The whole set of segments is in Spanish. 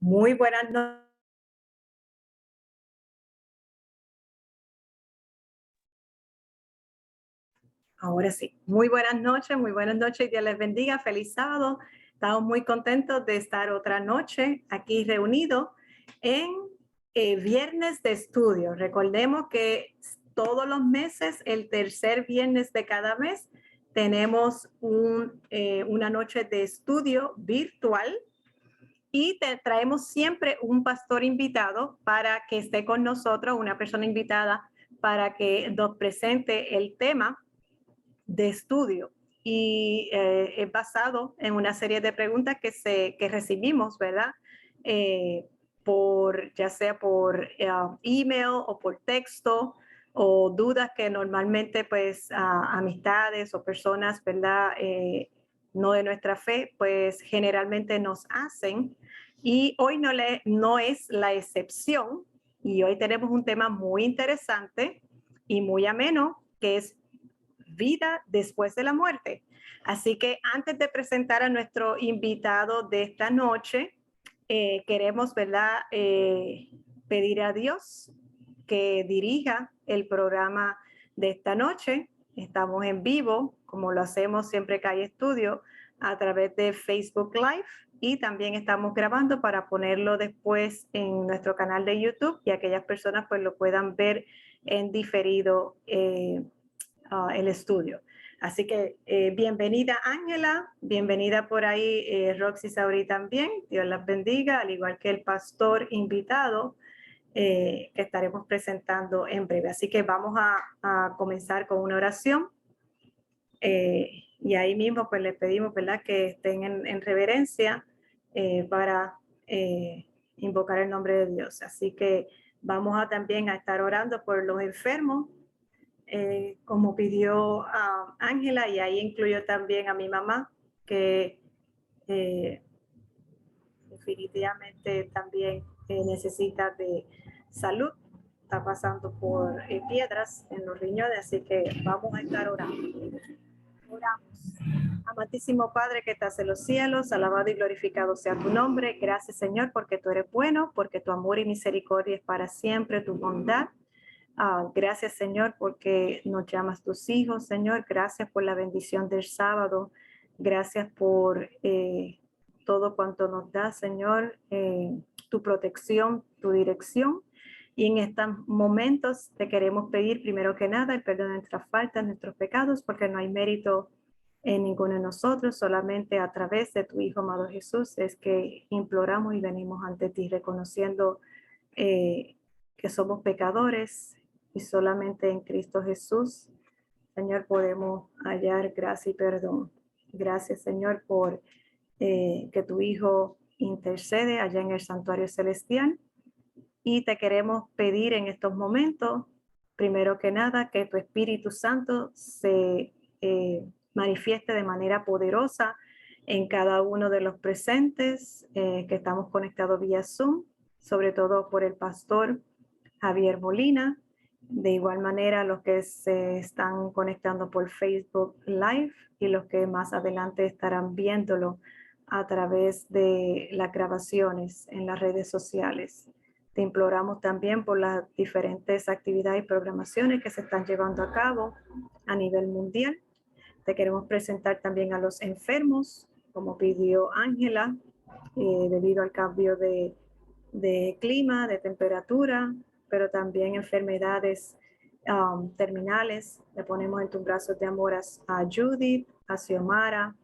Muy buenas noches. Ahora sí, muy buenas noches y Dios les bendiga. Feliz sábado. Estamos muy contentos de estar otra noche aquí reunidos en Viernes de Estudio. Recordemos que todos los meses, el tercer viernes de cada mes, tenemos una noche de estudio virtual y traemos siempre un pastor invitado para que esté con nosotros, una persona invitada para que nos presente el tema de estudio. Y es basado en una serie de preguntas que recibimos, ¿verdad? Ya sea por email o por texto, o dudas que normalmente pues amistades o personas, ¿verdad? No de nuestra fe, pues generalmente nos hacen. Y hoy no es la excepción. Y hoy tenemos un tema muy interesante y muy ameno, que es vida después de la muerte. Así que antes de presentar a nuestro invitado de esta noche, queremos, ¿verdad? Pedir a Dios que dirija el programa de esta noche. Estamos en vivo, como lo hacemos siempre que hay estudio, a través de Facebook Live, y también estamos grabando para ponerlo después en nuestro canal de YouTube y aquellas personas pues lo puedan ver en diferido el estudio. Así que bienvenida Ángela, bienvenida por ahí Roxy Saurí también, Dios las bendiga, al igual que el pastor invitado que estaremos presentando en breve. Así que vamos a comenzar con una oración y ahí mismo pues les pedimos, ¿verdad?, que estén en reverencia para invocar el nombre de Dios. Así que vamos también a estar orando por los enfermos, como pidió a Ángela, y ahí incluyó también a mi mamá, que definitivamente también necesita de salud, está pasando por piedras en los riñones, así que vamos a estar orando. Oramos. Amantísimo Padre que estás en los cielos, alabado y glorificado sea tu nombre. Gracias, Señor, porque tú eres bueno, porque tu amor y misericordia es para siempre, tu bondad. Gracias, Señor, porque nos llamas tus hijos, Señor. Gracias por la bendición del sábado. Gracias por todo cuanto nos da, Señor, tu protección, tu dirección. Y en estos momentos te queremos pedir, primero que nada, el perdón de nuestras faltas, nuestros pecados, porque no hay mérito en ninguno de nosotros, solamente a través de tu Hijo amado Jesús es que imploramos y venimos ante ti reconociendo que somos pecadores, y solamente en Cristo Jesús, Señor, podemos hallar gracia y perdón. Gracias, Señor, por que tu Hijo intercede allá en el santuario celestial, y te queremos pedir en estos momentos, primero que nada, que tu Espíritu Santo se manifieste de manera poderosa en cada uno de los presentes que estamos conectados vía Zoom, sobre todo por el pastor Javier Molina. De igual manera, los que se están conectando por Facebook Live y los que más adelante estarán viéndolo a través de las grabaciones en las redes sociales. Te imploramos también por las diferentes actividades y programaciones que se están llevando a cabo a nivel mundial. Te queremos presentar también a los enfermos, como pidió Ángela, debido al cambio de clima, de temperatura, pero también enfermedades terminales. Le ponemos en tus brazos de amor a Judith, a Xiomara.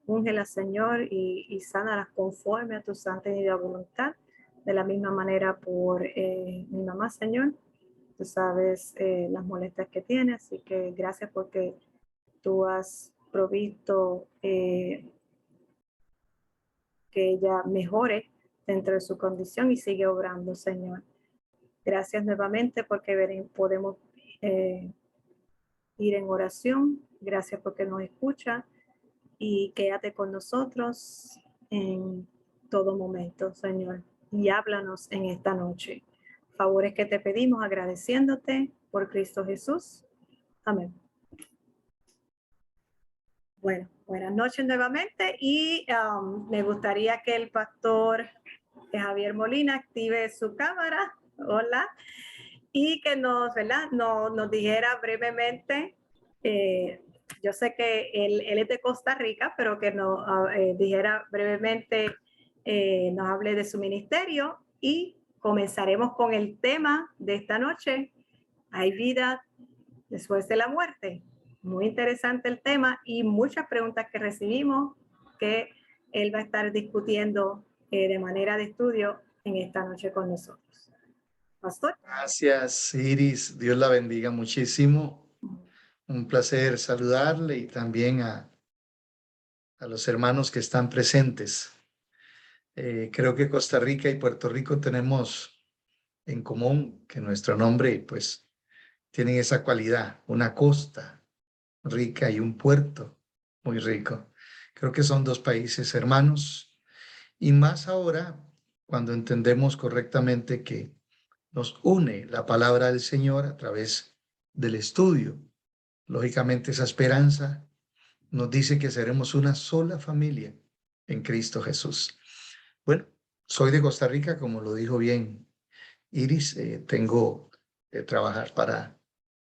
Úngela, Señor, y sánalas conforme a tu santa y divina voluntad. De la misma manera por mi mamá, Señor. Tú sabes las molestias que tiene, así que gracias porque tú has provisto que ella mejore dentro de su condición y sigue obrando, Señor. Gracias nuevamente porque podemos ir en oración. Gracias porque nos escucha, y quédate con nosotros en todo momento, Señor. Y háblanos en esta noche. Favores que te pedimos agradeciéndote por Cristo Jesús. Amén. Bueno, buenas noches nuevamente y me gustaría que el pastor Javier Molina active su cámara. Hola. Y que nos, ¿verdad? Nos dijera brevemente, yo sé que él es de Costa Rica, pero que nos dijera brevemente, nos hable de su ministerio y comenzaremos con el tema de esta noche. ¿Hay vida después de la muerte? Muy interesante el tema y muchas preguntas que recibimos que él va a estar discutiendo de manera de estudio en esta noche con nosotros. Pastor. Gracias, Iris. Dios la bendiga muchísimo. Un placer saludarle y también a los hermanos que están presentes. Creo que Costa Rica y Puerto Rico tenemos en común que nuestro nombre, pues, tienen esa cualidad, una costa rica y un puerto muy rico. Creo que son dos países hermanos y más ahora cuando entendemos correctamente que nos une la palabra del Señor a través del estudio. Lógicamente esa esperanza nos dice que seremos una sola familia en Cristo Jesús. Bueno, soy de Costa Rica, como lo dijo bien Iris. Tengo de trabajar para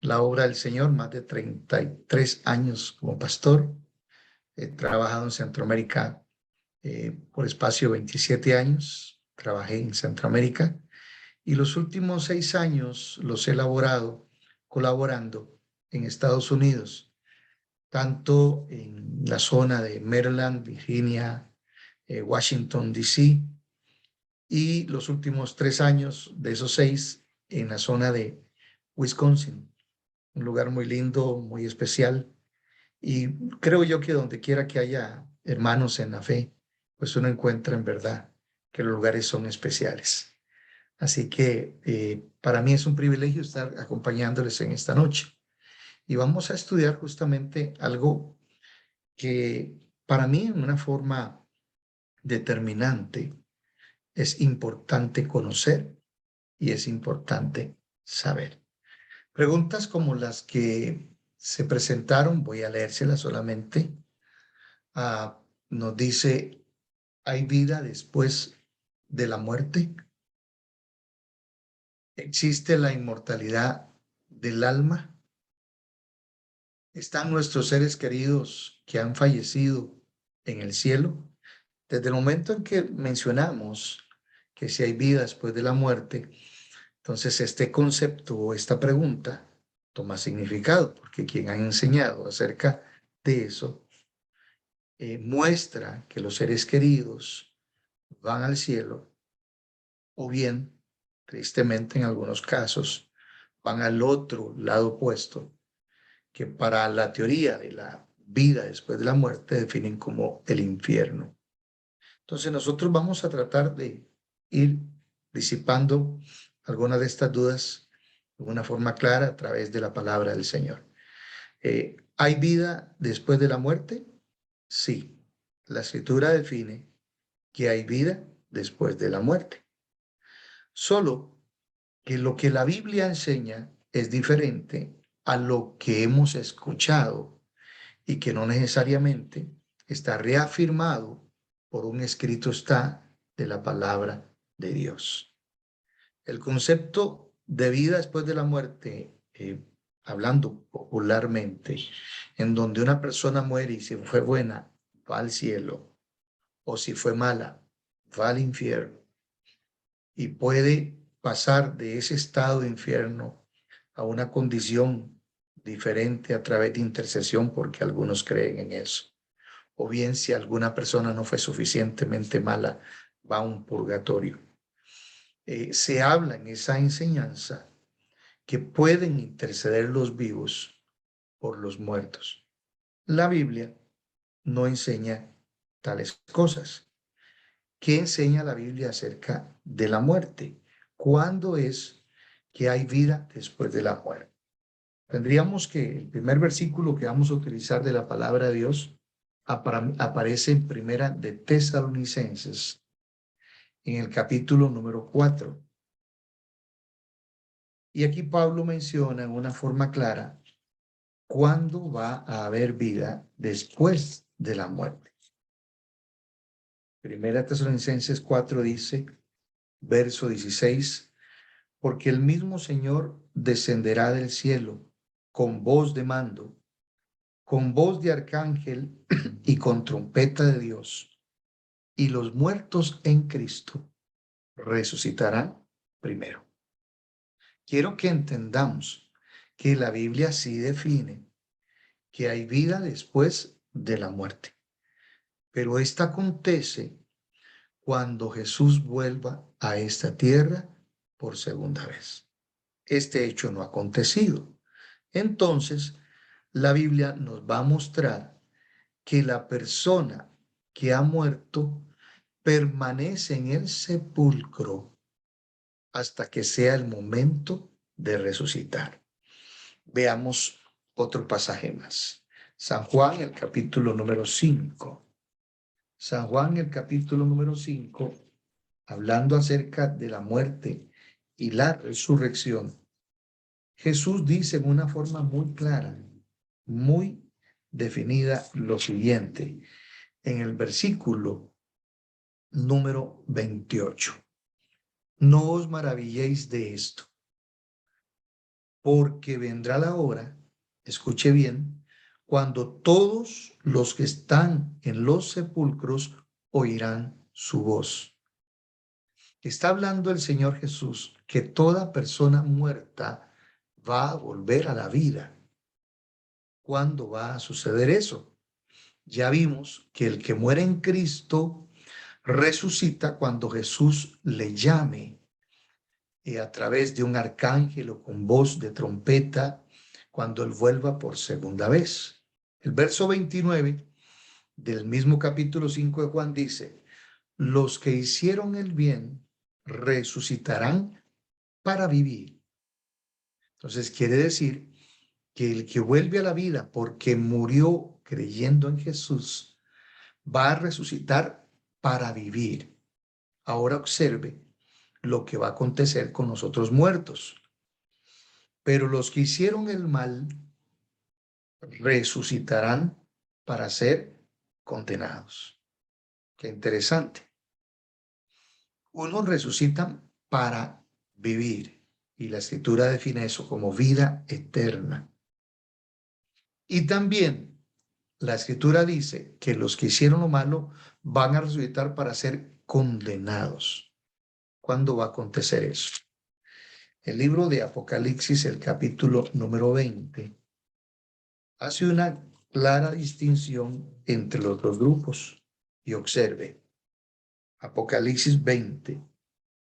la obra del Señor más de 33 años como pastor. He trabajado en Centroamérica por espacio 27 años. Trabajé en Centroamérica y los últimos 6 años los he elaborado colaborando en Estados Unidos, tanto en la zona de Maryland, Virginia, Washington, D.C., y los últimos 3 años de esos 6 en la zona de Wisconsin, un lugar muy lindo, muy especial. Y creo yo que donde quiera que haya hermanos en la fe, pues uno encuentra en verdad que los lugares son especiales. Así que para mí es un privilegio estar acompañándoles en esta noche. Y vamos a estudiar justamente algo que para mí en una forma determinante es importante conocer y es importante saber. Preguntas como las que se presentaron, voy a leérselas solamente. Nos dice, ¿hay vida después de la muerte? ¿Existe la inmortalidad del alma? ¿Están nuestros seres queridos que han fallecido en el cielo? Desde el momento en que mencionamos que si hay vida después de la muerte, entonces este concepto o esta pregunta toma significado, porque quien ha enseñado acerca de eso muestra que los seres queridos van al cielo o bien, tristemente en algunos casos, van al otro lado opuesto, que para la teoría de la vida después de la muerte definen como el infierno. Entonces nosotros vamos a tratar de ir disipando algunas de estas dudas de una forma clara a través de la palabra del Señor. ¿Hay vida después de la muerte? Sí. La escritura define que hay vida después de la muerte. Solo que lo que la Biblia enseña es diferente a lo que hemos escuchado y que no necesariamente está reafirmado por un escrito está de la palabra de Dios. El concepto de vida después de la muerte, hablando popularmente, en donde una persona muere y si fue buena, va al cielo, o si fue mala, va al infierno, y puede pasar de ese estado de infierno a una condición diferente a través de intercesión, porque algunos creen en eso. O bien si alguna persona no fue suficientemente mala, va a un purgatorio. Se habla en esa enseñanza que pueden interceder los vivos por los muertos. La Biblia no enseña tales cosas. ¿Qué enseña la Biblia acerca de la muerte? ¿Cuándo es que hay vida después de la muerte? Tendríamos que el primer versículo que vamos a utilizar de la palabra de Dios aparece en Primera de Tesalonicenses, en el capítulo número 4. Y aquí Pablo menciona en una forma clara ¿cuándo va a haber vida después de la muerte? Primera Tesalonicenses 4 dice, verso 16, porque el mismo Señor descenderá del cielo con voz de mando, con voz de arcángel y con trompeta de Dios, y los muertos en Cristo resucitarán primero. Quiero que entendamos que la Biblia sí define que hay vida después de la muerte, pero esta acontece cuando Jesús vuelva a esta tierra por segunda vez. Este hecho no ha acontecido. Entonces, la Biblia nos va a mostrar que la persona que ha muerto permanece en el sepulcro hasta que sea el momento de resucitar. Veamos otro pasaje más. San Juan, el capítulo número 5. San Juan, el capítulo número 5, hablando acerca de la muerte y la resurrección, Jesús dice en una forma muy clara, muy definida, lo siguiente, en el versículo número 28. No os maravilléis de esto, porque vendrá la hora, escuche bien, cuando todos los que están en los sepulcros oirán su voz. Está hablando el Señor Jesús que toda persona muerta va a volver a la vida. ¿Cuándo va a suceder eso? Ya vimos que el que muere en Cristo resucita cuando Jesús le llame a través de un arcángel o con voz de trompeta cuando él vuelva por segunda vez. El verso 29 del mismo capítulo 5 de Juan dice, los que hicieron el bien resucitarán para vivir. Entonces quiere decir que el que vuelve a la vida porque murió creyendo en Jesús va a resucitar para vivir. Ahora observe lo que va a acontecer con nosotros muertos. Pero los que hicieron el mal resucitarán para ser condenados. Qué interesante. Unos resucitan para vivir y la escritura define eso como vida eterna. Y también la escritura dice que los que hicieron lo malo van a resucitar para ser condenados. ¿Cuándo va a acontecer eso? El libro de Apocalipsis, el capítulo número 20, hace una clara distinción entre los dos grupos. Y observe, Apocalipsis 20,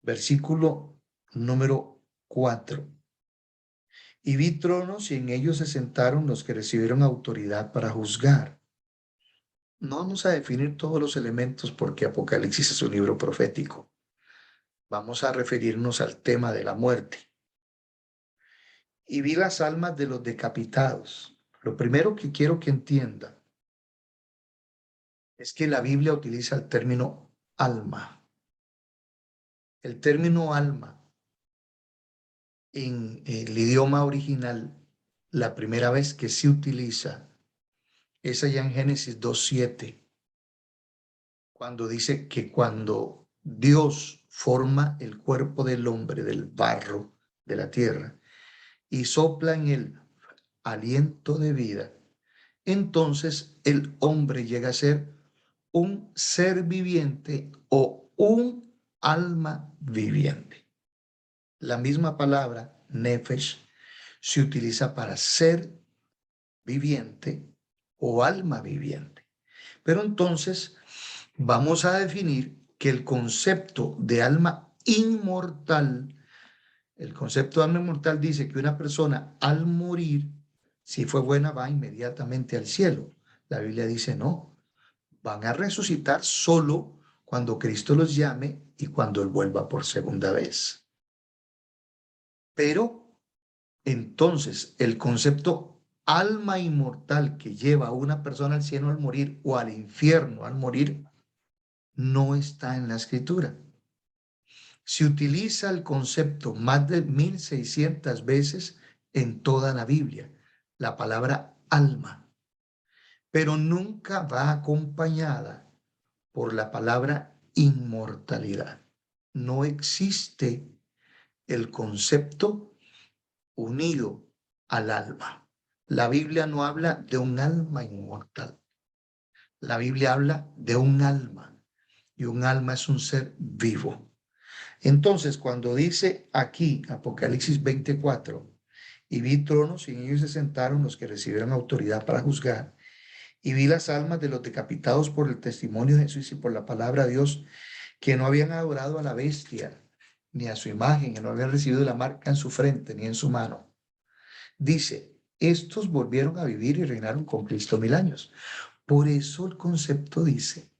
versículo número 4. Y vi tronos y en ellos se sentaron los que recibieron autoridad para juzgar. No vamos a definir todos los elementos porque Apocalipsis es un libro profético. Vamos a referirnos al tema de la muerte. Y vi las almas de los decapitados. Lo primero que quiero que entienda es que la Biblia utiliza el término alma. El término alma en el idioma original, la primera vez que se utiliza es allá en Génesis 2:7, cuando dice que cuando Dios forma el cuerpo del hombre del barro de la tierra y sopla en él aliento de vida, entonces el hombre llega a ser un ser viviente o un alma viviente. La misma palabra, nefesh, se utiliza para ser viviente o alma viviente. Pero entonces vamos a definir que el concepto de alma inmortal, el concepto de alma inmortal dice que una persona al morir, si fue buena, va inmediatamente al cielo. La Biblia dice no, van a resucitar solo cuando Cristo los llame y cuando Él vuelva por segunda vez. Pero entonces el concepto alma inmortal que lleva a una persona al cielo al morir o al infierno al morir no está en la escritura. Se utiliza el concepto más de 1600 veces en toda la Biblia, la palabra alma, pero nunca va acompañada por la palabra inmortalidad. No existe el concepto unido al alma. La Biblia no habla de un alma inmortal. La Biblia habla de un alma, y un alma es un ser vivo. Entonces, cuando dice aquí, Apocalipsis 24, y vi tronos y en ellos se sentaron los que recibieron autoridad para juzgar, y vi las almas de los decapitados por el testimonio de Jesús y por la palabra de Dios, que no habían adorado a la bestia, ni a su imagen, que no habían recibido la marca en su frente, ni en su mano. Dice, estos volvieron a vivir y reinaron con Cristo 1000 años. Por eso el concepto dice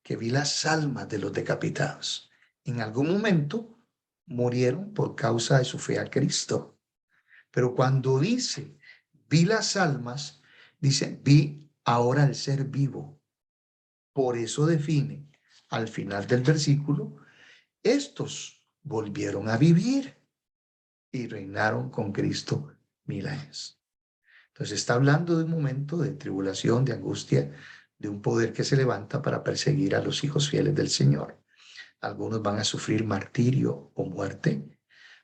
que vi las almas de los decapitados. En algún momento murieron por causa de su fe a Cristo. Pero cuando dice, vi las almas, dice, vi ahora el ser vivo. Por eso define al final del versículo, estos volvieron a vivir y reinaron con Cristo 1000 años. Entonces está hablando de un momento de tribulación, de angustia, de un poder que se levanta para perseguir a los hijos fieles del Señor. Algunos van a sufrir martirio o muerte,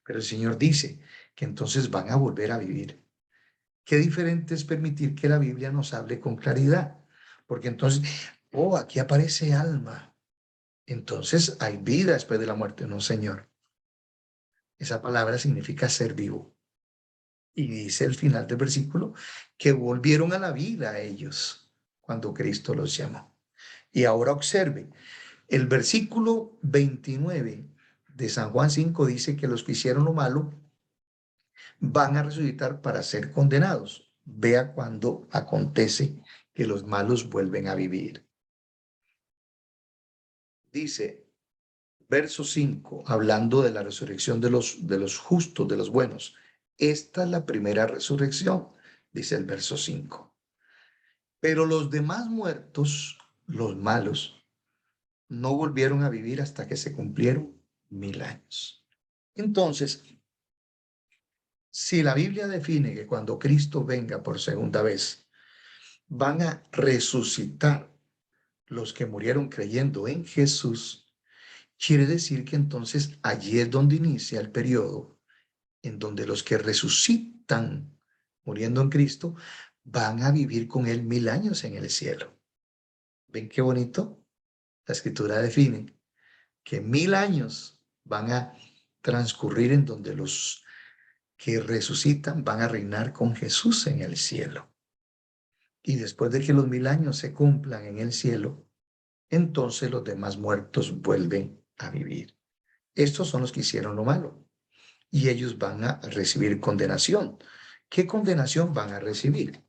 pero el Señor dice que entonces van a volver a vivir. Qué diferente es permitir que la Biblia nos hable con claridad, porque entonces, oh, aquí aparece alma. Entonces hay vida después de la muerte. No, Señor. Esa palabra significa ser vivo. Y dice el final del versículo que volvieron a la vida a ellos cuando Cristo los llamó. Y ahora observe, el versículo 29 de San Juan 5 dice que los que hicieron lo malo van a resucitar para ser condenados. Vea cuando acontece que los malos vuelven a vivir. Dice, verso 5, hablando de la resurrección de los justos, de los buenos. Esta es la primera resurrección, dice el verso 5. Pero los demás muertos, los malos, no volvieron a vivir hasta que se cumplieron 1000 años. Entonces, si la Biblia define que cuando Cristo venga por segunda vez, van a resucitar los que murieron creyendo en Jesús, quiere decir que entonces allí es donde inicia el periodo en donde los que resucitan muriendo en Cristo van a vivir con Él 1000 años en el cielo. ¿Ven qué bonito? La Escritura define que 1000 años van a transcurrir en donde los que resucitan van a reinar con Jesús en el cielo. Y después de que los 1000 años se cumplan en el cielo, entonces los demás muertos vuelven a vivir. Estos son los que hicieron lo malo y ellos van a recibir condenación. ¿Qué condenación van a recibir?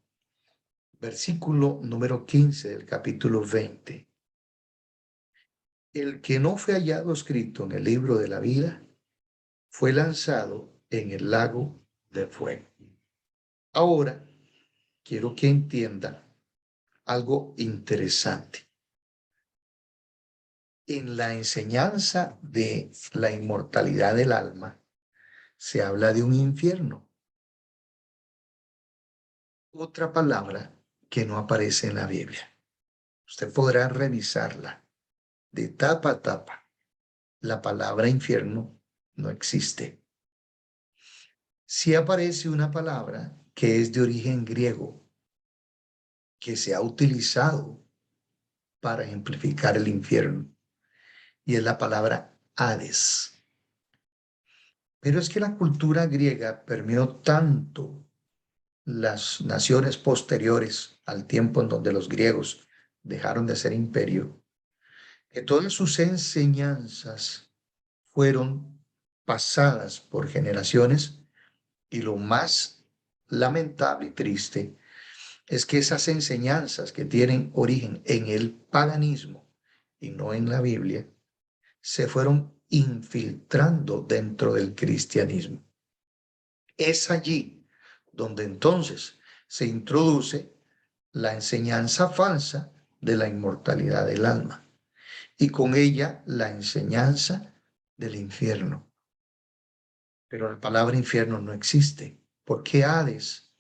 Versículo número 15 del capítulo 20. El que no fue hallado escrito en el libro de la vida fue lanzado en el lago de fuego. Ahora, quiero que entienda algo interesante. En la enseñanza de la inmortalidad del alma, se habla de un infierno. Otra palabra que no aparece en la Biblia. Usted podrá revisarla de tapa a tapa. La palabra infierno no existe. Sí aparece una palabra que es de origen griego, que se ha utilizado para ejemplificar el infierno, y es la palabra Hades. Pero es que la cultura griega permeó tanto las naciones posteriores al tiempo en donde los griegos dejaron de ser imperio, que todas sus enseñanzas fueron pasadas por generaciones, y lo más lamentable y triste es que esas enseñanzas que tienen origen en el paganismo y no en la Biblia, se fueron infiltrando dentro del cristianismo. Es allí donde entonces se introduce la enseñanza falsa de la inmortalidad del alma y con ella la enseñanza del infierno. Pero la palabra infierno no existe, porque Hades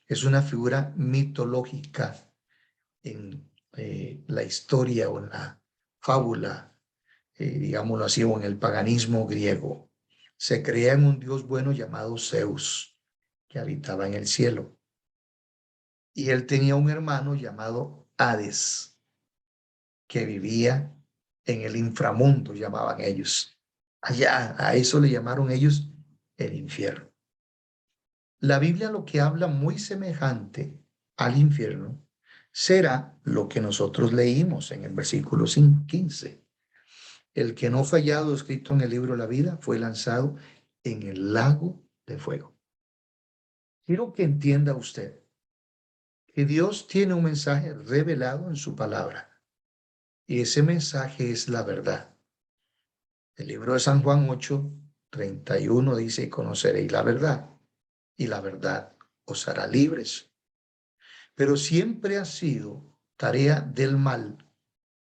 Es una figura mitológica en la historia o en la fábula, digámoslo así, o en el paganismo griego. Se creía en un dios bueno llamado Zeus, que habitaba en el cielo. Y él tenía un hermano llamado Hades, que vivía en el inframundo, llamaban ellos. Allá, a eso le llamaron ellos el infierno. La Biblia lo que habla muy semejante al infierno será lo que nosotros leímos en el versículo 15. El que no fue hallado escrito en el libro de la vida fue lanzado en el lago de fuego. Quiero que entienda usted que Dios tiene un mensaje revelado en su palabra y ese mensaje es la verdad. El libro de San Juan 8:31 dice: y conoceréis la verdad, y la verdad os hará libres. Pero siempre ha sido tarea del mal,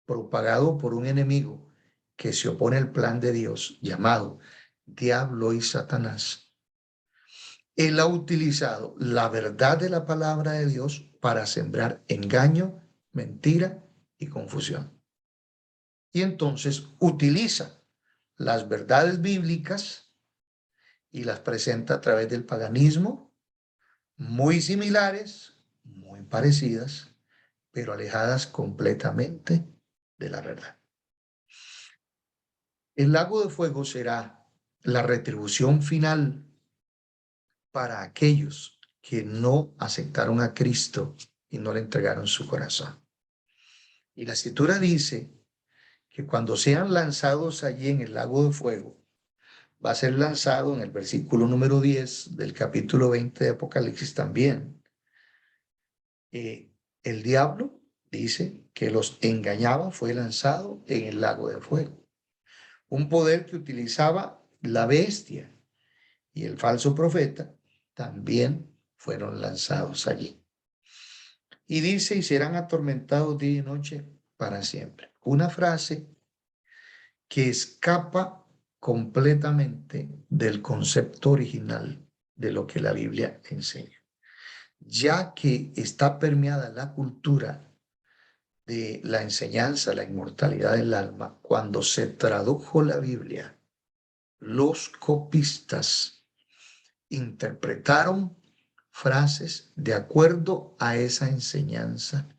propagado por un enemigo que se opone al plan de Dios, llamado Diablo y Satanás. Él ha utilizado la verdad de la palabra de Dios para sembrar engaño, mentira y confusión. Y entonces utiliza las verdades bíblicas y las presenta a través del paganismo, muy similares, muy parecidas, pero alejadas completamente de la verdad. El lago de fuego será la retribución final para aquellos que no aceptaron a Cristo y no le entregaron su corazón. Y la escritura dice que cuando sean lanzados allí en el lago de fuego, va a ser lanzado en el versículo número 10 del capítulo 20 de Apocalipsis también. El diablo dice que los engañaba, fue lanzado en el lago de fuego. Un poder que utilizaba la bestia y el falso profeta también fueron lanzados allí. Y dice: y serán atormentados día y noche para siempre. Una frase que escapa completamente del concepto original de lo que la Biblia enseña, ya que está permeada la cultura de la enseñanza, la inmortalidad del alma. Cuando se tradujo la Biblia, los copistas interpretaron frases de acuerdo a esa enseñanza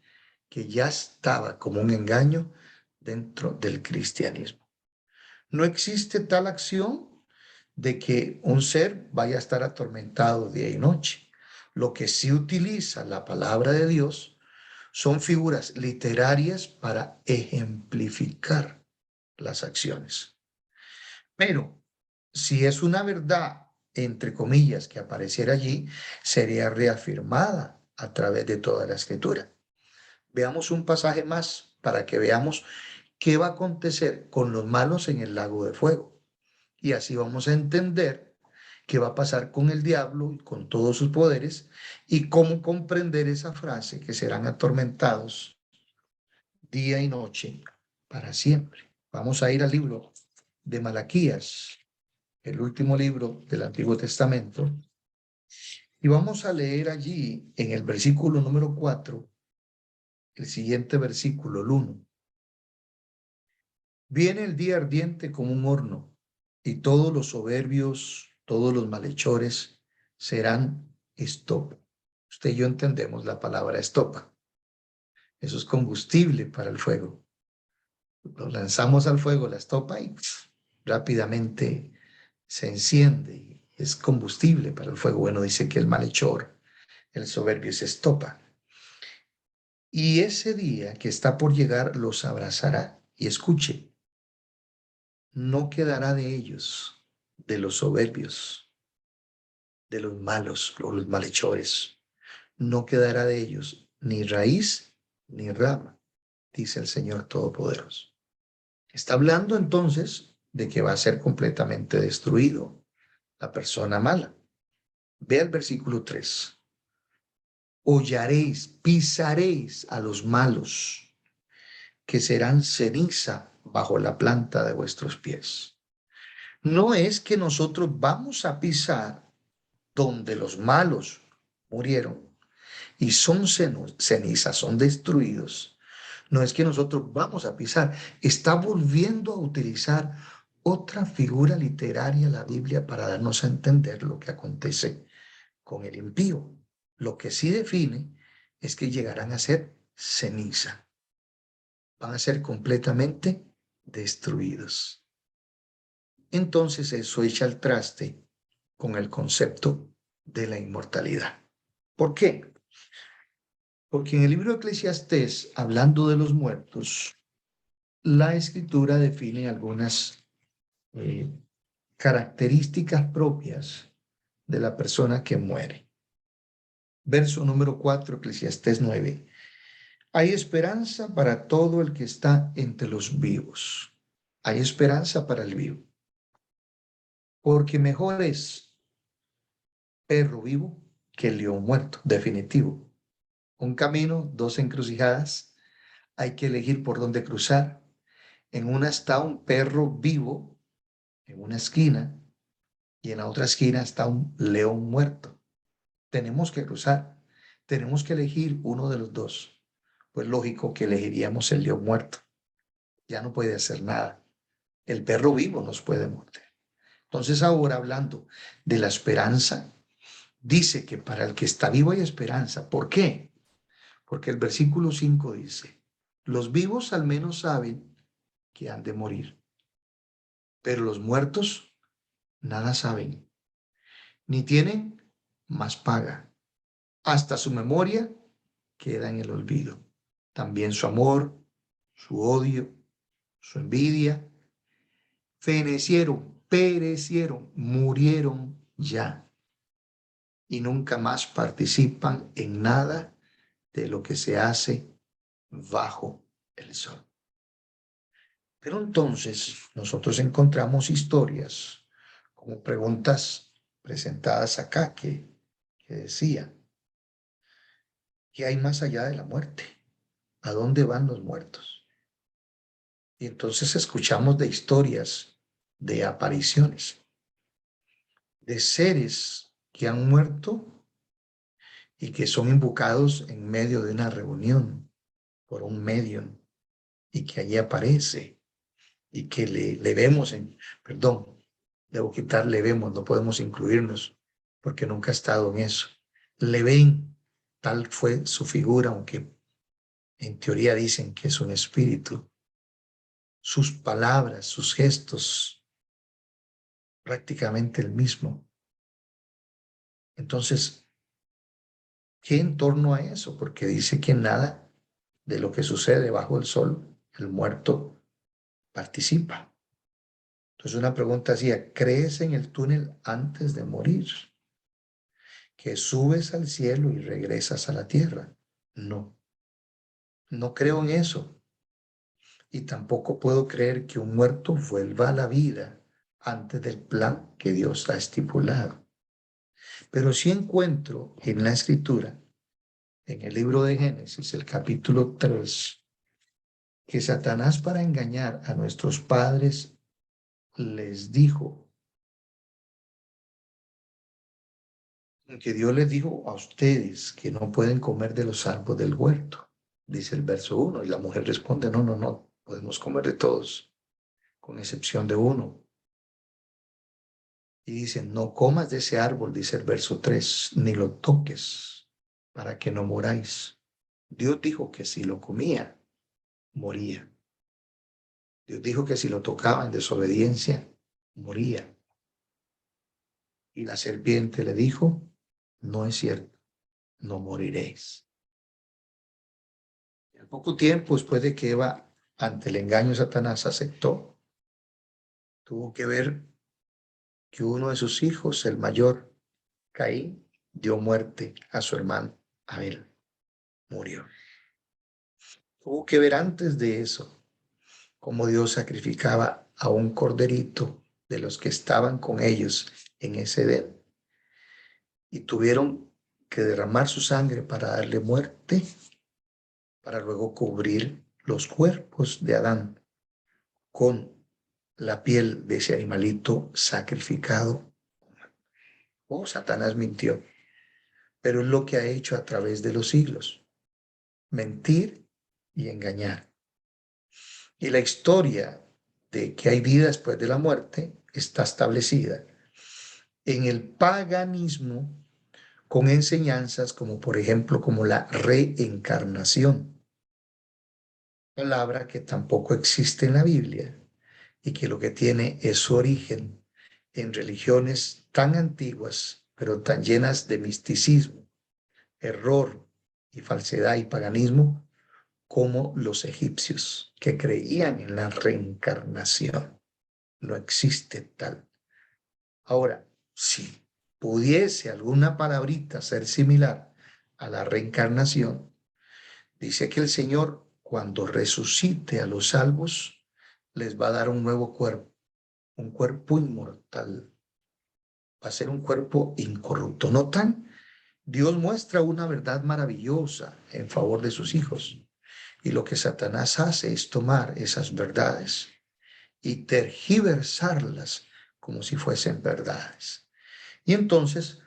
que ya estaba como un engaño dentro del cristianismo. No existe tal acción de que un ser vaya a estar atormentado día y noche. Lo que sí utiliza la palabra de Dios son figuras literarias para ejemplificar las acciones. Pero si es una verdad, entre comillas, que apareciera allí, sería reafirmada a través de toda la escritura. Veamos un pasaje más para que veamos qué va a acontecer con los malos en el lago de fuego. Y así vamos a entender qué va a pasar con el diablo y con todos sus poderes y cómo comprender esa frase, que serán atormentados día y noche para siempre. Vamos a ir al libro de Malaquías, el último libro del Antiguo Testamento, y vamos a leer allí en el versículo número 4, el siguiente versículo, el 1. Viene el día ardiente como un horno, y todos los soberbios, todos los malhechores serán estopa. Usted y yo entendemos la palabra estopa. Eso es combustible para el fuego. Lo lanzamos al fuego, la estopa, y rápidamente se enciende. Es combustible para el fuego. Bueno, dice que el malhechor, el soberbio, es estopa. Y ese día que está por llegar los abrazará. Y escuche, no quedará de ellos, de los soberbios, de los malos, los malhechores. No quedará de ellos ni raíz ni rama, dice el Señor Todopoderoso. Está hablando entonces de que va a ser completamente destruido la persona mala. Ve el versículo 3. Hollaréis, pisaréis a los malos, que serán ceniza bajo la planta de vuestros pies. No es que nosotros vamos a pisar donde los malos murieron, y son cenizas, son destruidos, no es que nosotros vamos a pisar, está volviendo a utilizar otra figura literaria la Biblia para darnos a entender lo que acontece con el impío. Lo que sí define es que llegarán a ser ceniza, van a ser completamente destruidos. Entonces eso echa al traste con el concepto de la inmortalidad. ¿Por qué? Porque en el libro de Eclesiastés, hablando de los muertos, la escritura define algunas eh, características propias de la persona que muere. Verso número 4, Eclesiastés 9. Hay esperanza para todo el que está entre los vivos. Hay esperanza para el vivo. Porque mejor es perro vivo que león muerto, definitivo. Un camino, dos encrucijadas, hay que elegir por dónde cruzar. En una está un perro vivo, en una esquina, y en la otra esquina está un león muerto. Tenemos que cruzar, tenemos que elegir uno de los dos. Pues lógico que elegiríamos el león muerto. Ya no puede hacer nada. El perro vivo nos puede morder. Entonces ahora hablando de la esperanza, dice que para el que está vivo hay esperanza. ¿Por qué? Porque el versículo 5 dice, los vivos al menos saben que han de morir, pero los muertos nada saben, ni tienen más paga. Hasta su memoria queda en el olvido. También su amor, su odio, su envidia, fenecieron, perecieron, murieron ya y nunca más participan en nada de lo que se hace bajo el sol. Pero entonces nosotros encontramos historias como preguntas presentadas acá que decía, ¿qué hay más allá de la muerte? ¿A dónde van los muertos? Y entonces escuchamos de historias, de apariciones, de seres que han muerto y que son invocados en medio de una reunión por un medium y que allí aparece y que le vemos perdón, debo quitar le vemos, no podemos incluirnos porque nunca ha estado en eso. Le ven, tal fue su figura, aunque en teoría dicen que es un espíritu. Sus palabras, sus gestos, prácticamente el mismo. Entonces, ¿qué en torno a eso? Porque dice que nada de lo que sucede bajo el sol, el muerto participa. Entonces, una pregunta hacía, ¿crees en el túnel antes de morir? ¿Que subes al cielo y regresas a la tierra? No, no creo en eso. Y tampoco puedo creer que un muerto vuelva a la vida antes del plan que Dios ha estipulado. Pero sí encuentro en la escritura, en el libro de Génesis, el capítulo 3, que Satanás para engañar a nuestros padres les dijo, que Dios les dijo a ustedes que no pueden comer de los árboles del huerto, dice el verso 1, y la mujer responde, no, no, no, podemos comer de todos, con excepción de uno. Y dicen, no comas de ese árbol, dice el verso 3, ni lo toques para que no moráis. Dios dijo que si lo comía, moría. Dios dijo que si lo tocaba en desobediencia, moría. Y la serpiente le dijo, no es cierto, no moriréis. Y al poco tiempo después de que Eva, ante el engaño de Satanás, aceptó, tuvo que ver que uno de sus hijos, el mayor, Caín, dio muerte a su hermano Abel, murió. Tuvo que ver antes de eso cómo Dios sacrificaba a un corderito de los que estaban con ellos en ese Edén y tuvieron que derramar su sangre para darle muerte, para luego cubrir los cuerpos de Adán con la piel de ese animalito sacrificado. Oh, Satanás mintió, pero es lo que ha hecho a través de los siglos: mentir y engañar. Y la historia de que hay vida después de la muerte está establecida en el paganismo con enseñanzas como, por ejemplo, como la reencarnación, palabra que tampoco existe en la Biblia y que lo que tiene es su origen en religiones tan antiguas, pero tan llenas de misticismo, error y falsedad y paganismo, como los egipcios, que creían en la reencarnación. No existe tal. Ahora, si pudiese alguna palabrita ser similar a la reencarnación, dice que el Señor, cuando resucite a los salvos, les va a dar un nuevo cuerpo, un cuerpo inmortal. Va a ser un cuerpo incorrupto. ¿Notan? Dios muestra una verdad maravillosa en favor de sus hijos. Y lo que Satanás hace es tomar esas verdades y tergiversarlas como si fuesen verdades. Y entonces,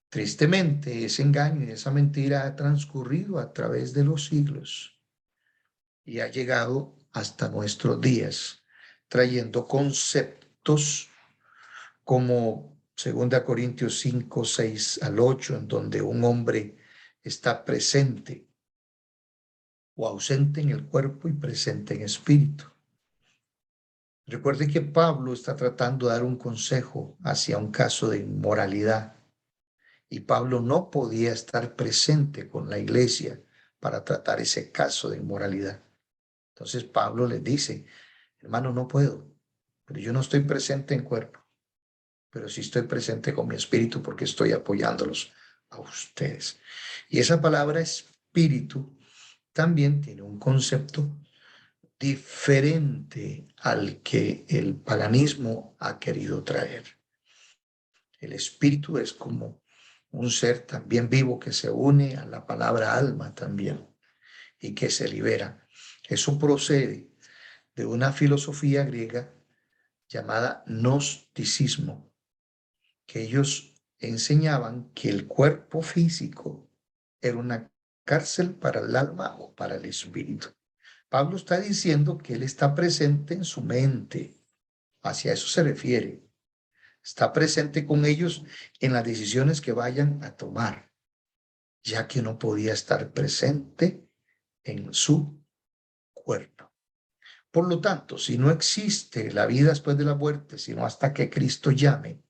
tristemente, ese engaño y esa mentira ha transcurrido a través de los siglos y ha llegado hasta nuestros días, trayendo conceptos como 2 Corintios 5, 6 al 8, en donde un hombre está presente o ausente en el cuerpo y presente en espíritu. Recuerde que Pablo está tratando de dar un consejo hacia un caso de inmoralidad y Pablo no podía estar presente con la iglesia para tratar ese caso de inmoralidad. Entonces Pablo les dice: hermano, no puedo, pero yo no estoy presente en cuerpo, pero sí estoy presente con mi espíritu porque estoy apoyándolos a ustedes. Y esa palabra espíritu también tiene un concepto diferente al que el paganismo ha querido traer. El espíritu es como un ser también vivo que se une a la palabra alma también y que se libera. Eso procede de una filosofía griega llamada gnosticismo, que ellos enseñaban que el cuerpo físico era una cárcel para el alma o para el espíritu. Pablo está diciendo que él está presente en su mente, hacia eso se refiere. Está presente con ellos en las decisiones que vayan a tomar, ya que no podía estar presente en su cuerpo. Por lo tanto, si no existe la vida después de la muerte, sino hasta que Cristo llame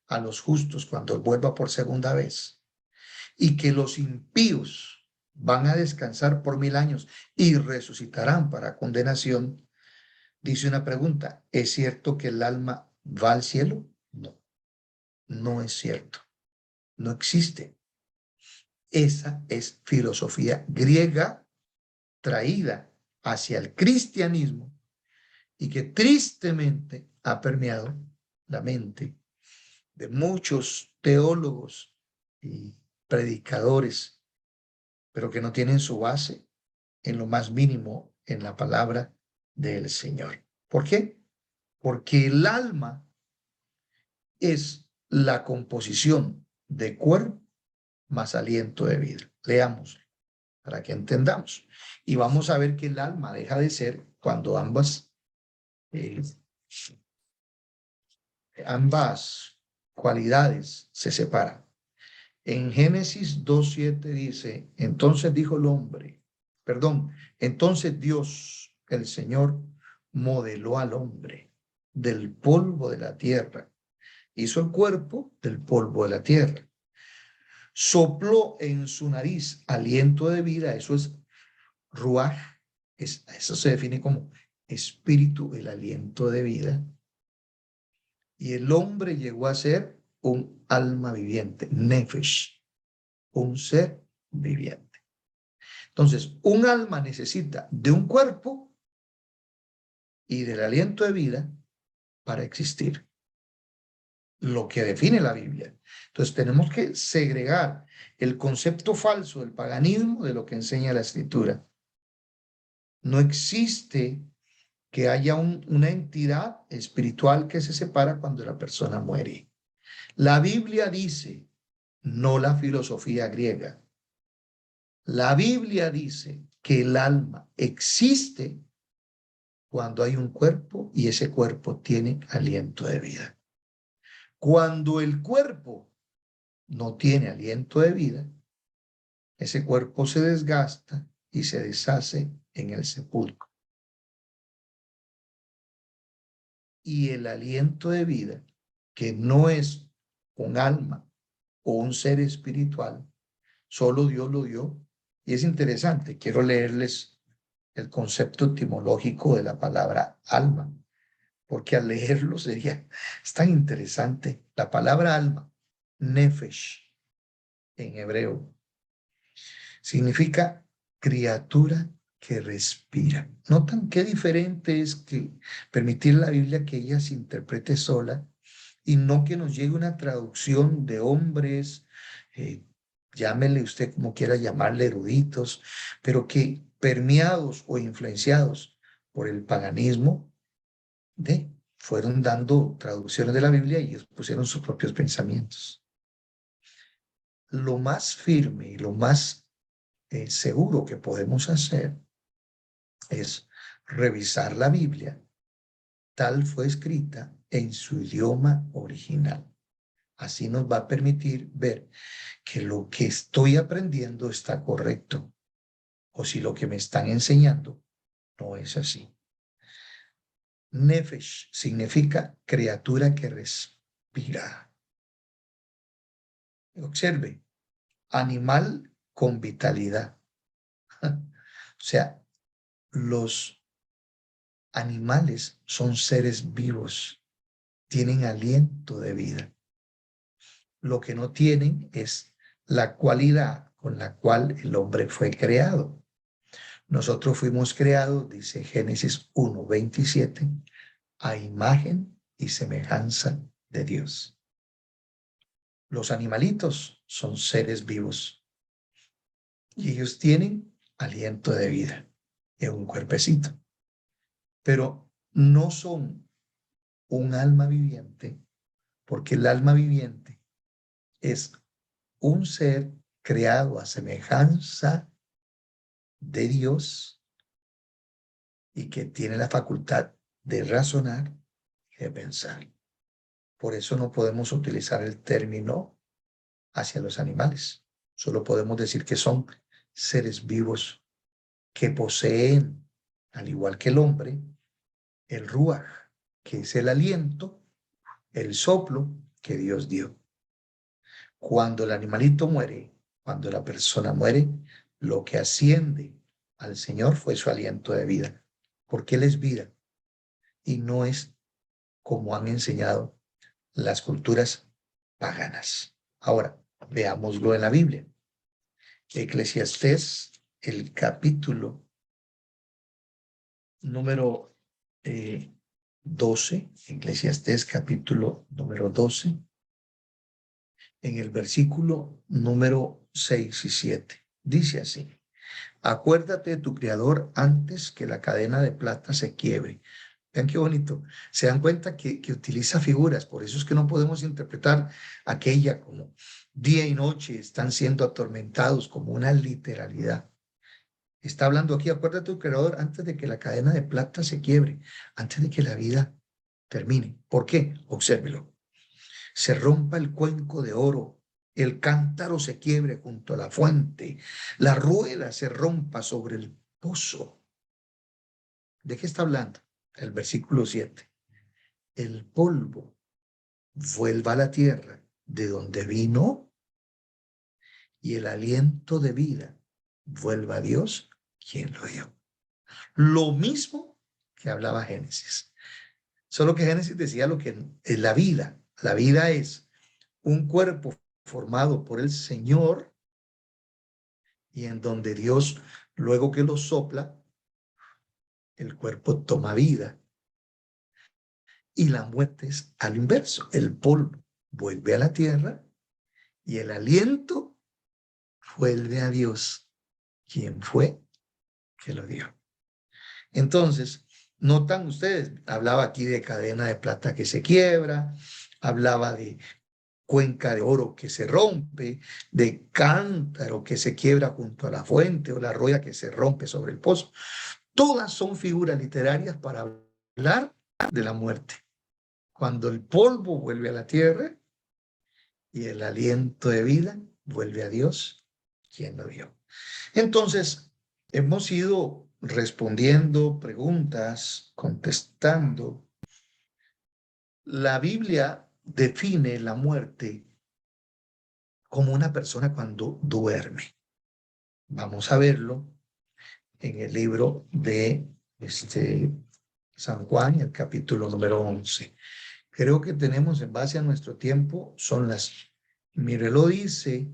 a los justos cuando vuelva por segunda vez, y que los impíos van a descansar por 1000 años y resucitarán para condenación, dice una pregunta: ¿es cierto que el alma va al cielo? No, no es cierto. No existe. Esa es filosofía griega traída hacia el cristianismo y que tristemente ha permeado la mente de muchos teólogos y predicadores, pero que no tienen su base en lo más mínimo en la palabra del Señor. ¿Por qué? Porque el alma es la composición de cuerpo más aliento de vida. Leamos para que entendamos. Y vamos a ver que el alma deja de ser cuando ambas cualidades se separan. En Génesis 2:7 dice: entonces dijo el hombre, entonces Dios, el Señor, modeló al hombre del polvo de la tierra, hizo el cuerpo del polvo de la tierra, sopló en su nariz aliento de vida, eso es ruaj, eso se define como espíritu, el aliento de vida, y el hombre llegó a ser un alma viviente, nefesh, un ser viviente. Entonces, un alma necesita de un cuerpo y del aliento de vida para existir, lo que define la Biblia. Entonces, tenemos que segregar el concepto falso del paganismo de lo que enseña la Escritura. No existe que haya una entidad espiritual que se separa cuando la persona muere. La Biblia dice no la filosofía griega. La Biblia dice que el alma existe cuando hay un cuerpo y ese cuerpo tiene aliento de vida. Cuando el cuerpo no tiene aliento de vida, ese cuerpo se desgasta y se deshace en el sepulcro. Y el aliento de vida, que no es un alma o un ser espiritual, solo Dios lo dio. Y es interesante, quiero leerles el concepto etimológico de la palabra alma, porque al leerlo es tan interesante. La palabra alma, nefesh, en hebreo, significa criatura que respira. ¿Notan qué diferente es que permitir a la Biblia que ella se interprete sola y no que nos llegue una traducción de hombres, llámele usted como quiera llamarle, eruditos, pero que permeados o influenciados por el paganismo, fueron dando traducciones de la Biblia y ellos pusieron sus propios pensamientos? Lo más firme y lo más seguro que podemos hacer es revisar la Biblia tal fue escrita en su idioma original. Así nos va a permitir ver que lo que estoy aprendiendo está correcto o si lo que me están enseñando no es así. Nefesh significa criatura que respira. Observe, animal con vitalidad. O sea, los animales son seres vivos, tienen aliento de vida. Lo que no tienen es la cualidad con la cual el hombre fue creado. Nosotros fuimos creados, dice Génesis 1:27, a imagen y semejanza de Dios. Los animalitos son seres vivos y ellos tienen aliento de vida en un cuerpecito, pero no son un alma viviente, porque el alma viviente es un ser creado a semejanza de Dios y que tiene la facultad de razonar y de pensar. Por eso no podemos utilizar el término hacia los animales. Solo podemos decir que son seres vivos que poseen, al igual que el hombre, el ruaj, que es el aliento, el soplo que Dios dio. Cuando el animalito muere, cuando la persona muere, lo que asciende al Señor fue su aliento de vida, porque Él es vida y no es como han enseñado las culturas paganas. Ahora, veámoslo en la Biblia. Eclesiastés, el capítulo número 12, Eclesiastés capítulo número 12, en el versículo número 6 y 7. Dice así: acuérdate de tu Creador antes que la cadena de plata se quiebre. Vean qué bonito. Se dan cuenta que utiliza figuras, por eso es que no podemos interpretar aquella como día y noche están siendo atormentados como una literalidad. Está hablando aquí, acuérdate de tu Creador antes de que la cadena de plata se quiebre, antes de que la vida termine. ¿Por qué? Obsérvelo. Se rompa el cuenco de oro, el cántaro se quiebre junto a la fuente, la rueda se rompa sobre el pozo. ¿De qué está hablando? El versículo 7. El polvo vuelva a la tierra de donde vino y el aliento de vida vuelva a Dios, quien lo dio. Lo mismo que hablaba Génesis. Solo que Génesis decía lo que es la vida. La vida es un cuerpo formado por el Señor y en donde Dios, luego que lo sopla, el cuerpo toma vida. Y la muerte es al inverso. El polvo vuelve a la tierra y el aliento vuelve a Dios, quien fue que lo dio. Entonces, notan ustedes, hablaba aquí de cadena de plata que se quiebra, hablaba de cuenca de oro que se rompe, de cántaro que se quiebra junto a la fuente o la rueda que se rompe sobre el pozo. Todas son figuras literarias para hablar de la muerte. Cuando el polvo vuelve a la tierra y el aliento de vida vuelve a Dios, quien lo dio. Entonces, hemos ido respondiendo preguntas, contestando. La Biblia define la muerte como una persona cuando duerme. Vamos a verlo en el libro de San Juan, el capítulo número 11. Creo que tenemos, en base a nuestro tiempo, mi reloj dice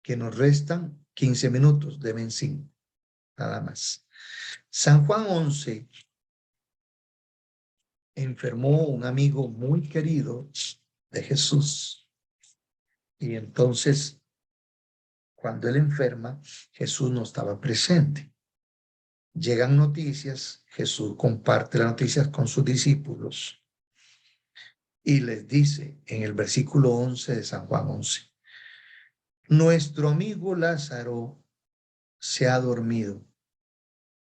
que nos restan 15 minutos, deben 5, nada más. San Juan 11, enfermó un amigo muy querido de Jesús. Y entonces, cuando él enferma, Jesús no estaba presente. Llegan noticias, Jesús comparte las noticias con sus discípulos y les dice en el versículo 11 de San Juan 11, nuestro amigo Lázaro se ha dormido,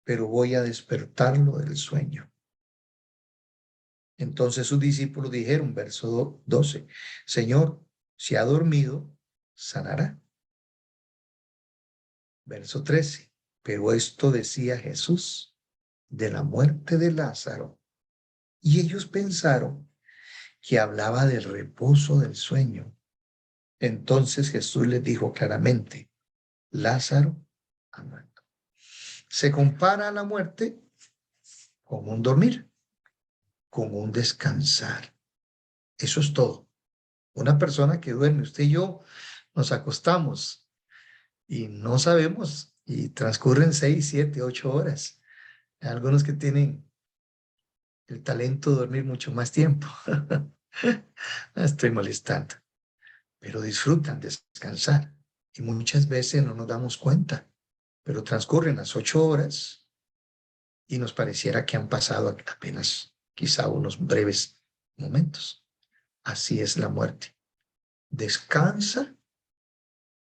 pero voy a despertarlo del sueño. Entonces sus discípulos dijeron, verso 12, Señor, si ha dormido, sanará. Verso 13, pero esto decía Jesús de la muerte de Lázaro, y ellos pensaron que hablaba del reposo del sueño. Entonces Jesús les dijo claramente, Lázaro ha muerto. Se compara a la muerte con un dormir, con un descansar. Eso es todo. Una persona que duerme, usted y yo nos acostamos y no sabemos y transcurren 6, 7, 8 horas. Hay algunos que tienen el talento de dormir mucho más tiempo. Estoy molestando, pero disfrutan descansar y muchas veces no nos damos cuenta, pero transcurren las 8 horas y nos pareciera que han pasado apenas quizá unos breves momentos. Así es la muerte. Descansa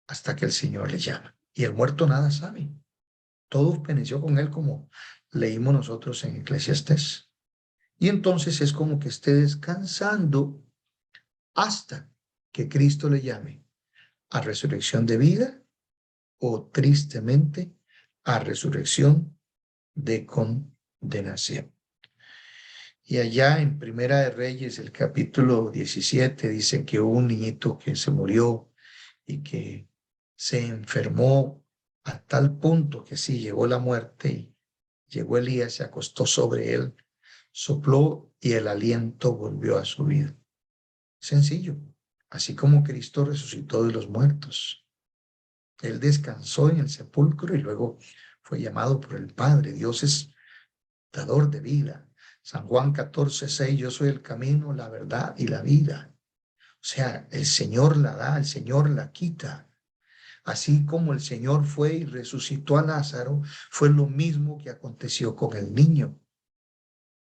hasta que el Señor le llama. Y el muerto nada sabe. Todo pereció con él, como leímos nosotros en Eclesiastés. Y entonces es como que esté descansando hasta que Cristo le llame a resurrección de vida o tristemente a resurrección de condenación. Y allá en Primera de Reyes, el capítulo 17, dice que hubo un niñito que se murió y que se enfermó a tal punto que sí llegó la muerte y llegó Elías, se acostó sobre él, sopló y el aliento volvió a su vida. Sencillo, así como Cristo resucitó de los muertos. Él descansó en el sepulcro y luego fue llamado por el Padre. Dios es dador de vida. San Juan 14:6, yo soy el camino, la verdad y la vida. O sea, el Señor la da, el Señor la quita. Así como el Señor fue y resucitó a Lázaro, fue lo mismo que aconteció con el niño.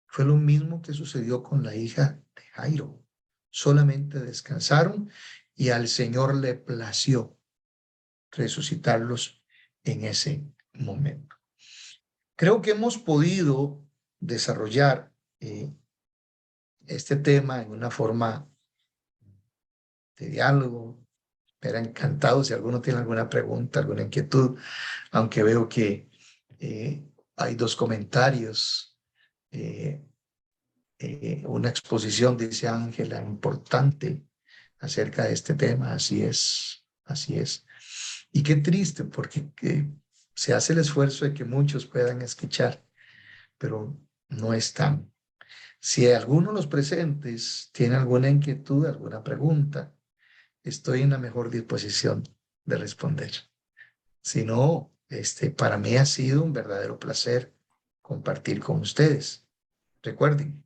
Fue lo mismo que sucedió con la hija de Jairo. Solamente descansaron y al Señor le plació resucitarlos en ese momento. Creo que hemos podido desarrollar este tema en una forma de diálogo. Me era encantado si alguno tiene alguna pregunta, alguna inquietud, aunque veo que hay 2 comentarios. Una exposición, dice Ángela, importante acerca de este tema. Así es, así es. Y qué triste, porque se hace el esfuerzo de que muchos puedan escuchar, pero no están. Si alguno de los presentes tiene alguna inquietud, alguna pregunta, estoy en la mejor disposición de responder. Si no, para mí ha sido un verdadero placer compartir con ustedes. Recuerden,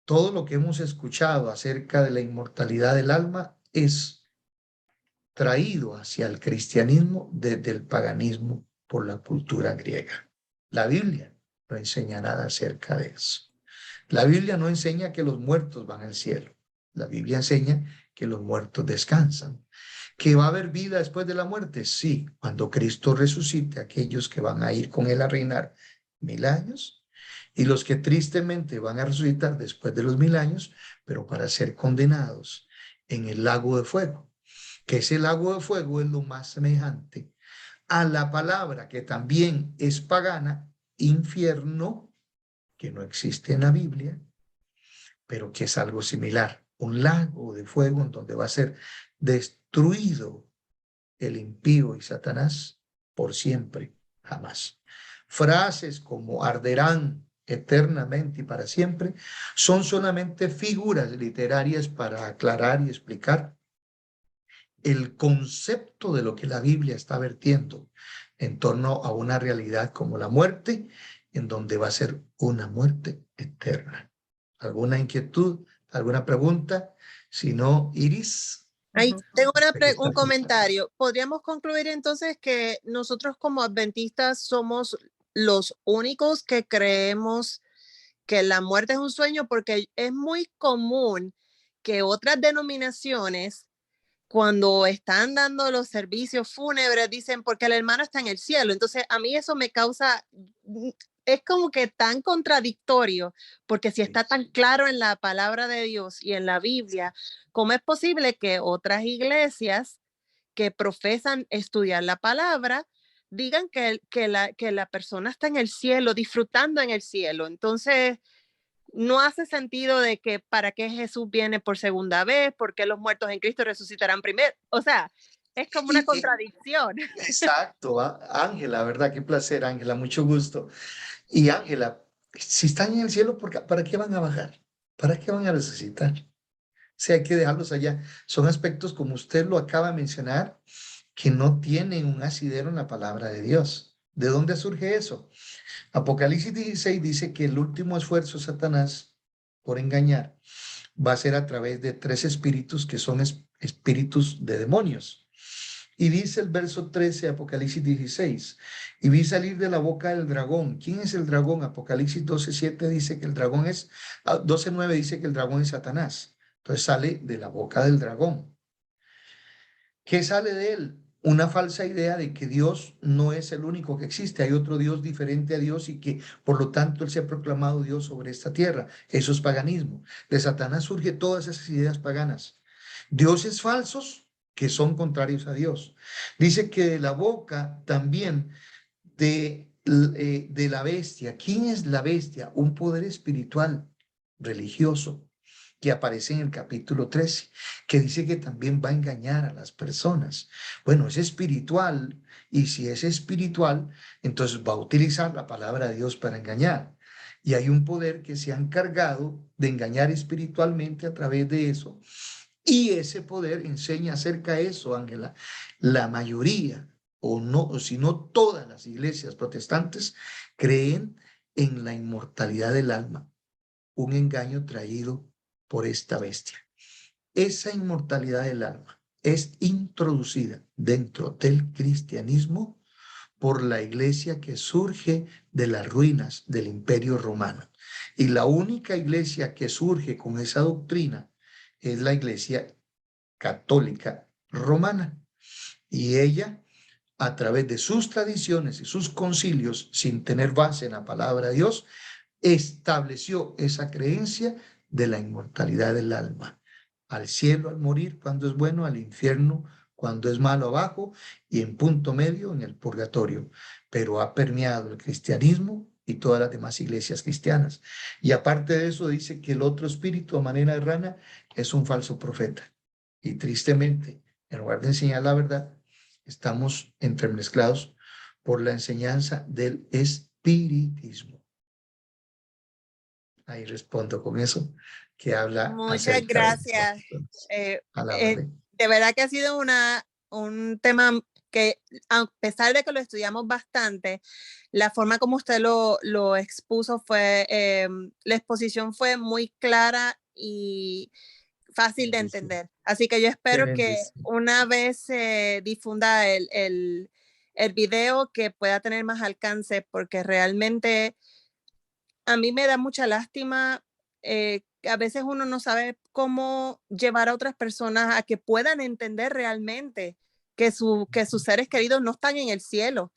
todo lo que hemos escuchado acerca de la inmortalidad del alma es traído hacia el cristianismo desde el paganismo por la cultura griega. La Biblia no enseña nada acerca de eso. La Biblia no enseña que los muertos van al cielo. La Biblia enseña que los muertos descansan. ¿Que va a haber vida después de la muerte? Sí, cuando Cristo resucite, aquellos que van a ir con Él a reinar 1000 años y los que tristemente van a resucitar después de los 1000 años, pero para ser condenados en el lago de fuego, que ese lago de fuego es lo más semejante a la palabra que también es pagana, infierno, que no existe en la Biblia, pero que es algo similar, un lago de fuego en donde va a ser destruido el impío y Satanás por siempre, jamás. Frases como arderán eternamente y para siempre son solamente figuras literarias para aclarar y explicar el concepto de lo que la Biblia está vertiendo en torno a una realidad como la muerte, en donde va a ser una muerte eterna. ¿Alguna inquietud? ¿Alguna pregunta? Si no, Iris. Ahí tengo un comentario. ¿Podríamos concluir entonces que nosotros como adventistas somos los únicos que creemos que la muerte es un sueño? Porque es muy común que otras denominaciones, cuando están dando los servicios fúnebres, dicen porque el hermano está en el cielo. Entonces a mí eso me causa, es como que tan contradictorio, porque si está tan claro en la palabra de Dios y en la Biblia, ¿cómo es posible que otras iglesias que profesan estudiar la palabra digan que la persona está en el cielo, disfrutando en el cielo? Entonces, no hace sentido de que para qué Jesús viene por segunda vez, por qué los muertos en Cristo resucitarán primero. O sea, es como una contradicción. Exacto, Ángela, ¿verdad? Qué placer, Ángela, mucho gusto. Y Ángela, si están en el cielo, ¿para qué van a bajar? ¿Para qué van a resucitar? O sea, hay que dejarlos allá. Son aspectos, como usted lo acaba de mencionar, que no tienen un asidero en la palabra de Dios. ¿De dónde surge eso? Apocalipsis 16 dice que el último esfuerzo de Satanás por engañar va a ser a través de tres espíritus que son espíritus de demonios. Y dice el verso 13, Apocalipsis 16, y vi salir de la boca del dragón. ¿Quién es el dragón? Apocalipsis 12:7 dice que el dragón es, 12:9 dice que el dragón es Satanás. Entonces sale de la boca del dragón. ¿Qué sale de él? Una falsa idea de que Dios no es el único que existe, hay otro Dios diferente a Dios y que por lo tanto Él se ha proclamado Dios sobre esta tierra. Eso es paganismo. De Satanás surge todas esas ideas paganas. Dioses falsos que son contrarios a Dios. Dice que de la boca también de la bestia. ¿Quién es la bestia? Un poder espiritual, religioso, que aparece en el capítulo 13, que dice que también va a engañar a las personas. Bueno, es espiritual, y si es espiritual, entonces va a utilizar la palabra de Dios para engañar. Y hay un poder que se ha encargado de engañar espiritualmente a través de eso. Y ese poder enseña acerca de eso, Ángela. La mayoría, o no, o si no todas las iglesias protestantes, creen en la inmortalidad del alma, un engaño traído por esta bestia. Esa inmortalidad del alma es introducida dentro del cristianismo por la iglesia que surge de las ruinas del Imperio Romano. Y la única iglesia que surge con esa doctrina es la iglesia católica romana. Y ella, a través de sus tradiciones y sus concilios, sin tener base en la palabra de Dios, estableció esa creencia de la inmortalidad del alma. Al cielo al morir cuando es bueno, al infierno cuando es malo abajo y en punto medio en el purgatorio. Pero ha permeado el cristianismo y todas las demás iglesias cristianas. Y aparte de eso dice que el otro espíritu a manera de rana es un falso profeta. Y tristemente, en lugar de enseñar la verdad, estamos entremezclados por la enseñanza del espiritismo. Ahí respondo con eso, que habla Muchas acerca gracias. a la orden. De verdad que ha sido un tema que, a pesar de que lo estudiamos bastante, la forma como usted lo expuso fue, la exposición fue muy clara y fácil de entender. Así que yo espero que una vez se difunda el video, que pueda tener más alcance, porque realmente a mí me da mucha lástima que a veces uno no sabe cómo llevar a otras personas a que puedan entender realmente que sus seres queridos no están en el cielo,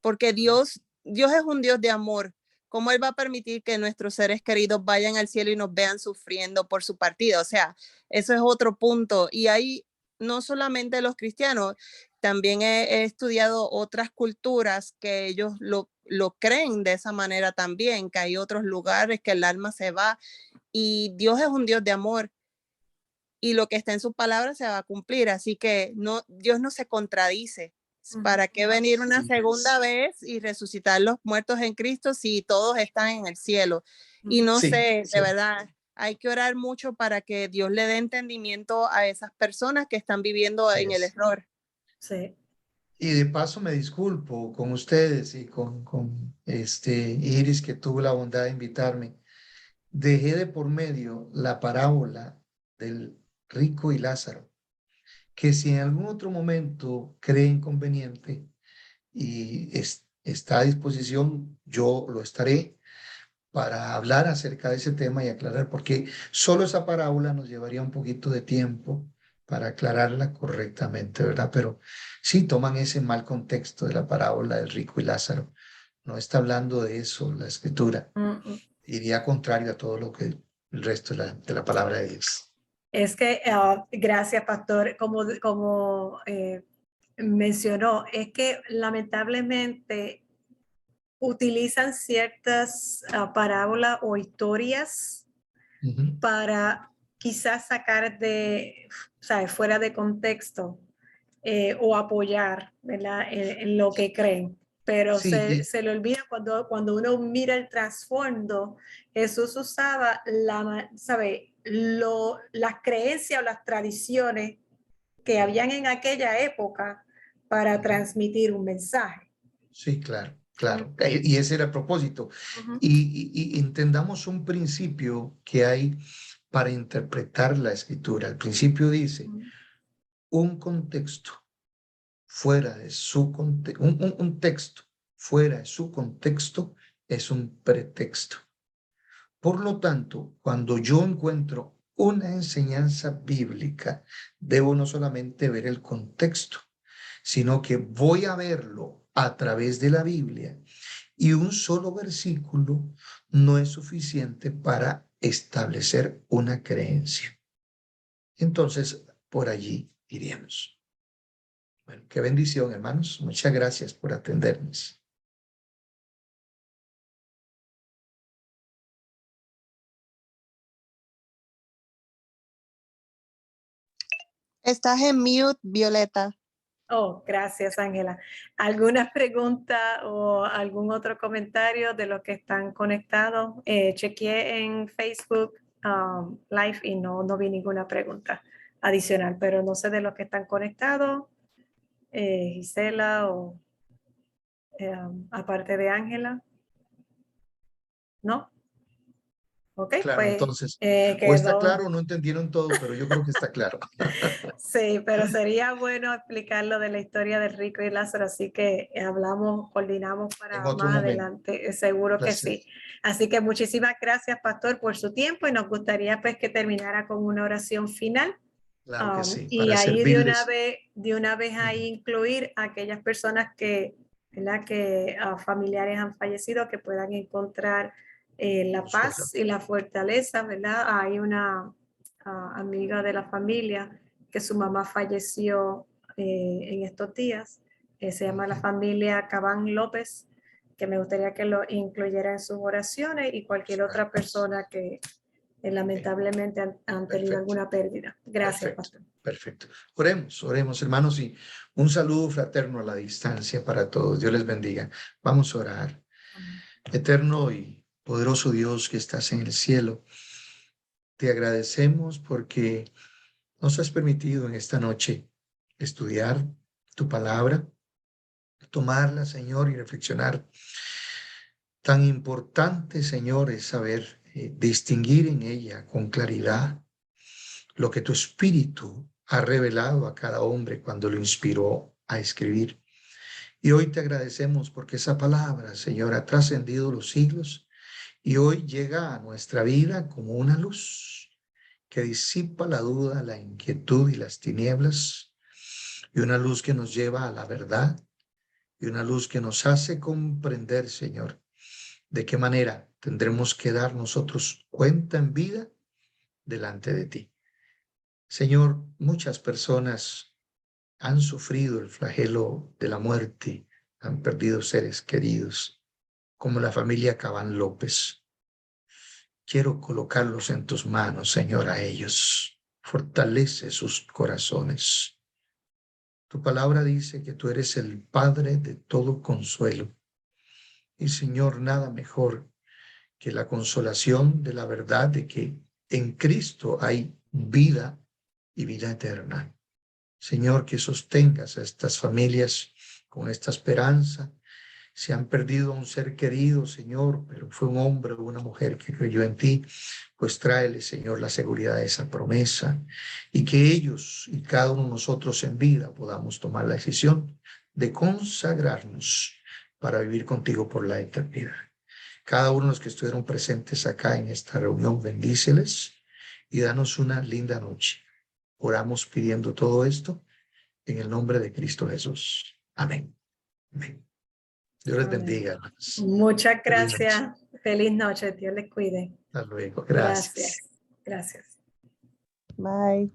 porque Dios es un Dios de amor. ¿Cómo Él va a permitir que nuestros seres queridos vayan al cielo y nos vean sufriendo por su partida? O sea, eso es otro punto. Y ahí no solamente los cristianos, también he estudiado otras culturas que ellos lo creen de esa manera también, que hay otros lugares que el alma se va y Dios es un Dios de amor y lo que está en su palabra se va a cumplir. Así que no, Dios no se contradice. ¿Para qué venir una segunda vez y resucitar los muertos en Cristo si todos están en el cielo? Y no Sí, sé, sí. de verdad, hay que orar mucho para que Dios le dé entendimiento a esas personas que están viviendo en el error. Sí. Y de paso me disculpo con ustedes y con Iris, que tuvo la bondad de invitarme. Dejé de por medio la parábola del rico y Lázaro, que si en algún otro momento cree conveniente y está a disposición, yo lo estaré para hablar acerca de ese tema y aclarar, porque solo esa parábola nos llevaría un poquito de tiempo para aclararla correctamente, ¿verdad? Pero sí toman ese mal contexto de la parábola del rico y Lázaro. No está hablando de eso la escritura. Iría contrario a todo lo que el resto de la palabra de Dios. Es que, gracias, pastor, como mencionó, es que lamentablemente utilizan ciertas parábolas o historias Ujú. para quizás sacar fuera de contexto o apoyar, ¿verdad? En lo que creen. Pero Sí, se le olvida cuando uno mira el trasfondo, Jesús usaba las creencias o las tradiciones que habían en aquella época para transmitir un mensaje. sí, claro, claro. Y ese era el propósito. Y entendamos un principio que hay para interpretar la escritura. El principio dice, un contexto fuera de su contexto, un texto fuera de su contexto es un pretexto. Por lo tanto, cuando yo encuentro una enseñanza bíblica, debo no solamente ver el contexto, sino que voy a verlo a través de la Biblia, y un solo versículo no es suficiente para establecer una creencia. Entonces, por allí iríamos. Bueno, qué bendición, hermanos. Muchas gracias por atendernos. Estás en mute, Violeta. Oh, gracias, Ángela. ¿Alguna pregunta o algún otro comentario de los que están conectados? Chequeé en Facebook Live y no vi ninguna pregunta adicional, pero no sé de los que están conectados, Gisela o aparte de Ángela. ¿No? Ok, Claro, pues entonces, o está quedó. claro o no entendieron todo, pero yo creo que está claro. Sí, pero sería bueno explicar lo de la historia del rico y Lázaro, así que coordinamos En para otro más momento. adelante, seguro que Placer. sí. Así que muchísimas gracias, pastor, por su tiempo y nos gustaría pues que terminara con una oración final. Claro que sí, Y para ahí servirles. de una vez ahí incluir a aquellas personas que, ¿verdad? Que familiares han fallecido, que puedan encontrar la Consuelo. paz y la fortaleza, ¿verdad? Hay una amiga de la familia que su mamá falleció en estos días. Se llama la familia Cabán López, que me gustaría que lo incluyera en sus oraciones y cualquier otra persona que lamentablemente han tenido Perfecto, alguna pérdida. Gracias, perfecto, pastor. perfecto. Oremos, oremos, hermanos, y un saludo fraterno a la distancia para todos. Dios les bendiga. Vamos a orar. Eterno y poderoso Dios que estás en el cielo, te agradecemos porque nos has permitido en esta noche estudiar tu palabra, tomarla, Señor, y reflexionar. Tan importante, Señor, es saber distinguir en ella con claridad lo que tu espíritu ha revelado a cada hombre cuando lo inspiró a escribir. Y hoy te agradecemos porque esa palabra, Señor, ha trascendido los siglos y hoy llega a nuestra vida como una luz que disipa la duda, la inquietud y las tinieblas, y una luz que nos lleva a la verdad, y una luz que nos hace comprender, Señor, de qué manera tendremos que dar nosotros cuenta en vida delante de ti. Señor, muchas personas han sufrido el flagelo de la muerte, han perdido seres queridos, como la familia Cabán López. Quiero colocarlos en tus manos, Señor, a ellos. Fortalece sus corazones. Tu palabra dice que tú eres el Padre de todo consuelo. Y, Señor, nada mejor que la consolación de la verdad de que en Cristo hay vida y vida eterna. Señor, que sostengas a estas familias con esta esperanza. Se han perdido a un ser querido, Señor, pero fue un hombre o una mujer que creyó en ti, pues tráele, Señor, la seguridad de esa promesa y que ellos y cada uno de nosotros en vida podamos tomar la decisión de consagrarnos para vivir contigo por la eternidad. Cada uno de los que estuvieron presentes acá en esta reunión, bendíceles y danos una linda noche. Oramos pidiendo todo esto en el nombre de Cristo Jesús. Amén. Amén. Dios les bendiga, hermanos. Muchas Feliz noche. gracias. Feliz noche. Dios les cuide. Hasta luego. Gracias. Gracias. Bye.